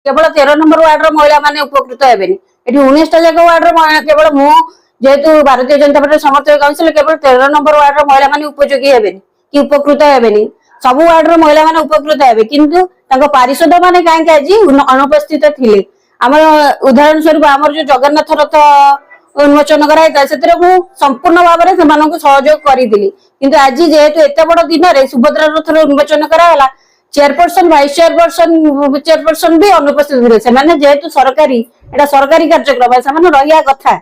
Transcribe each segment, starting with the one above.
केवल 13 number ward महिला माने उपकृत हेबेनी एठी 19टा जाक वार्ड केवल मु जेहेतु भारतीय जनता पार्टी समर्थक काउंसिल केवल 13 नंबर वार्ड महिला माने उपयोगी हेबेनी कि उपकृत हेबेनी सब वार्ड महिला माने उपकृत हेबे किंतु तांको पारिषद माने काहे आज अनुपस्थित थिले हमर उदाहरण स्वरूप हमर जो जगन्नाथ रथ उन्मोचन कराइता से संपूर्ण भाव में से सहयोग करी किंतु आज जेहेतु एत बड़ दिन में सुभद्रा रथ उन्मोचन कराला चेयरपर्सन वाइस चेयरपर्सन भी अनुपस्थित हुए से जेहेतु सरकारी एटा सरकारी कार्यक्रम से रहा कथा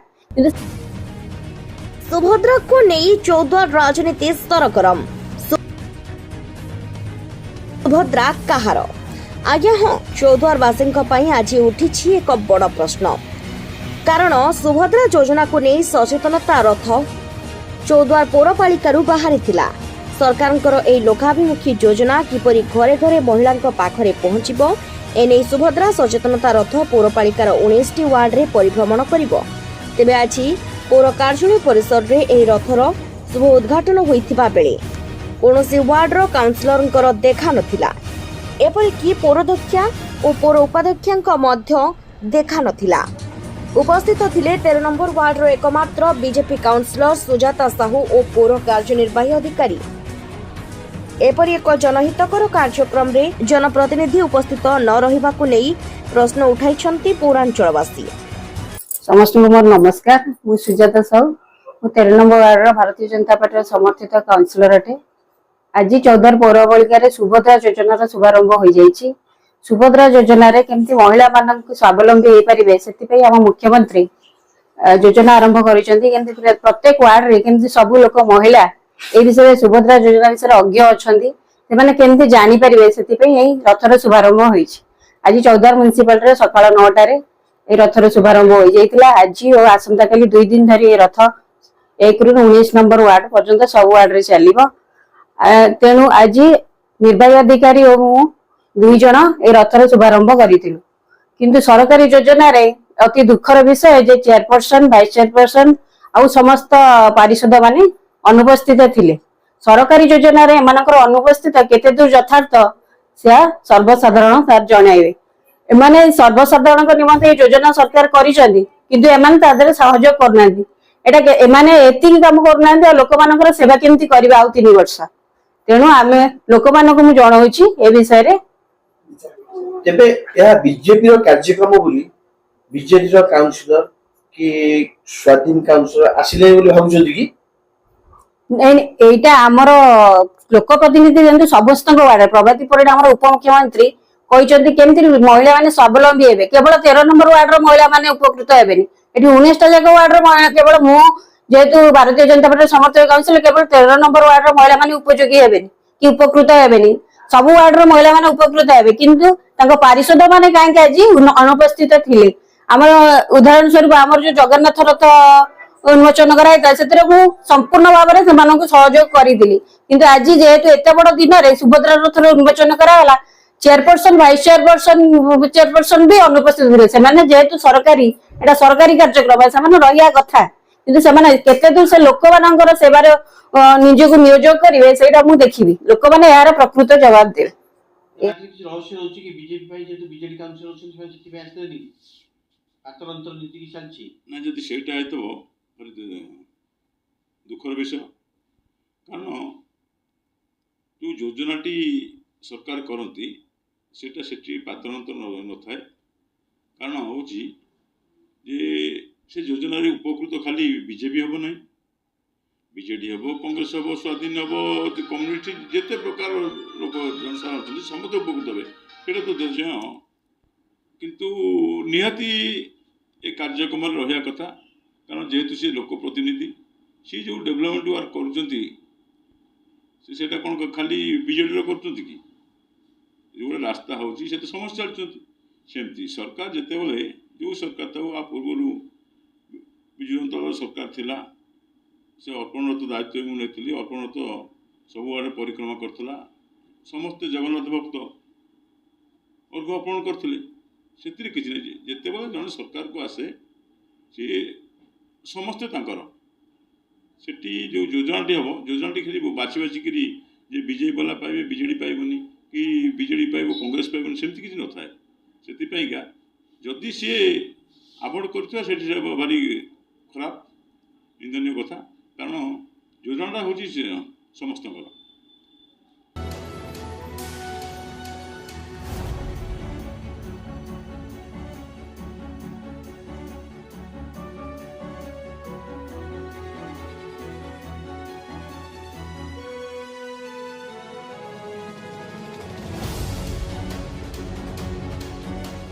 सुभद्रा को नहीं चौद्वार राजनीति सरगरम सुभद्रा कहार आज्ञा हाँ चौद्वारवासी आज उठी एक बड़ प्रश्न कारण सुभद्रा योजना को नहीं सचेतनता रथ चौद्वार पौरपालिका बाहरी सरकार ए लोकाभिमुखी योजना किपरि घरे घरे महिला पाखरे पहुंचबो एने सुभद्रा सचेतनता रथ पौरपालिकार 19टी वार्ड रे परिभ्रमण करिवो तेबे आज पौर कार्यालय परिसर रे एही रथर शुभ उद्घाटन होइथिबा बेले कोनोसी वार्ड रो काउंसिलरंकर देखा नथिला एपरिकी पौराध्यक्षा और पौर उपाध्यक्षांक मध्य देखा नथिला उपस्थित थिले 13 नंबर वार्ड रो एकमात्र बीजेपी काउंसिलर सुजाता साहू और पौर कार्यनिर्वाही अधिकारी एपरि एक जनहितकर कार्यक्रम रे जनप्रतिनिधि उपस्थित न रहिबाकु नै प्रश्न उठाइछन्ति पौरांचलवासी समस्त मोर नमस्कार मु सुजाता साहू मु 13 नंबर वार्ड रो भारतीय जनता पार्टी समर्थित काउंसिलर अटे आज 14 पौरपालिका सुभद्रा योजना शुभारंभ हो जाइए सुभद्रा योजना रे केमती महिला मानक स्वावलंबी हो पारे से आम मुख्यमंत्री योजना आरंभ कर प्रत्येक वार्ड रे केमती सब लोक महिला ए विषय सुभद्रा योजना विषय अज्ञ अच्छा से केमती जापर से रथर शुभारंभ हो आज 14 म्यूनिसिपालिटी सका 9टार रथर शुभारंभ हो जाता आज और आसंता काली 2 दिन धरी रथ 1 ରୁ 19 नंबर वार्ड पर्यंत सब वार्ड रे चलिबो तेणु आज निर्वाही अधिकारी और मु 2 जन ए रथर शुभारंभ करिथिलु किंतु सरकारी योजना रे अति दुखर विषय जे चेयरपर्सन वाइस चेयरपर्सन आउ समस्त पारिषद माने अनुपस्थित थिले सरकारी योजना रे एमानकर अनुपस्थित केते दूर यथार्थ से सर्वसाधारण तार जणाइबे एमाने सर्वसाधारण को निमंते योजना सरकार करिसंदी किंतु एमाने तादरे सहयोग करनांदी एटा एमाने एतिक काम करनांदी लोक मानकर सेवा केमती करबा आउ 3 वर्ष तेणु आमे लोक मानक मु जणाउची ए विषय रे तेबे यह बीजेपी रो कार्यक्रम बोली बीजेपी रो काउंसिलर कि स्वाधीन काउंसिलर आसिले बोली भाबुछंदी कि एटा हमर लोक प्रतिनिधि जंतु समस्त वार्ड प्रभाती परिडा हमर उपमुख्यमंत्री कहिसंती केमती महिला माने स्वावलंबी हेबे केवल 13 नंबर वार्ड रो महिला माने उपकृत हेबेनी एठी 19टा जाक वार्ड रो केवल मु जेहेतु भारतीय जनता पार्टी समर्थक काउंसिल केवल 13 नंबर वार्ड रो महिला माने उपयोगी हेबेनी कि उपकृत हेबेनी सब वार्ड रो महिला माने उपकृत हेबे किंतु तांको पारिषद माने काहे आज अनुपस्थित थिले हमर उदाहरण स्वरूप हमर जो जगन्नाथ रथ उन्मोचन कराइता से संपूर्ण भाव में से सहयोग करी किंतु आज जेहेतु एत बड़ दिन में सुभद्रा रथ उन्मोचन कराला चेयरपर्सन वाइस चेयरपर्सन भी अनुपस्थित हुए से जेहेतु सरकारी एटा सरकारी कार्यक्रम से रहा कथा किंतु से केते दूर से लोक मानकर सेवार निजक नियोजक करेंगे से देखी लोक मैंने यार प्रकृत जवाब दे दुखर विषय कारण जो योजनाटी सरकार करती सेटा सेठी पात्रंतर न थाए कारण हूँ से योजना उपकृत खाली बीजेपी हम ना बीजेडी हम कांग्रेस हम स्वाधीन हम कम्युनिटी जिते प्रकार लोक जनसाधारण अच्छा समस्त उपकृत हे तो देश किंतु निहाती ए कार्यक्रम रहा कथा कारण जेहेतु सी लोक प्रतिनिधि सी जो डेवलपमेंट वर्क कर कौन खाली बीजेडी कर जो रास्ता हो समस्त चलती सरकार जिते बड़े जो सरकार था आ पूर्व विजु जनता दल सरकार थिला से अर्पणरत दायित्व मुझे अर्पणरत सबुआड़े परिक्रमा करथिला समस्त जगन्नाथ भक्त अर्घ अर्पण करथिले सेतिर किछि नै जेते बड़े जन सरकार को आसे सी समस्ते तांकर सेठी जो योजनाटी हम योजनाटी खाली बाछी बाछिकी जे बीजेपी वाला पाइबे बीजेडी पाइबनी कि बीजेडी पाइब कांग्रेस पाइबनी सेमती किछि न थाए ସେଥିପାଇଁକା ଯଦି ସିଏ ଆଭଏଡ଼ କରୁଥିବା ସେଠି ଭାରି ଖରାପ ନିନ୍ଦନୀୟ କଥା। କାରଣ ଯୋଜନାଟା ହେଉଛି ସମସ୍ତଙ୍କର।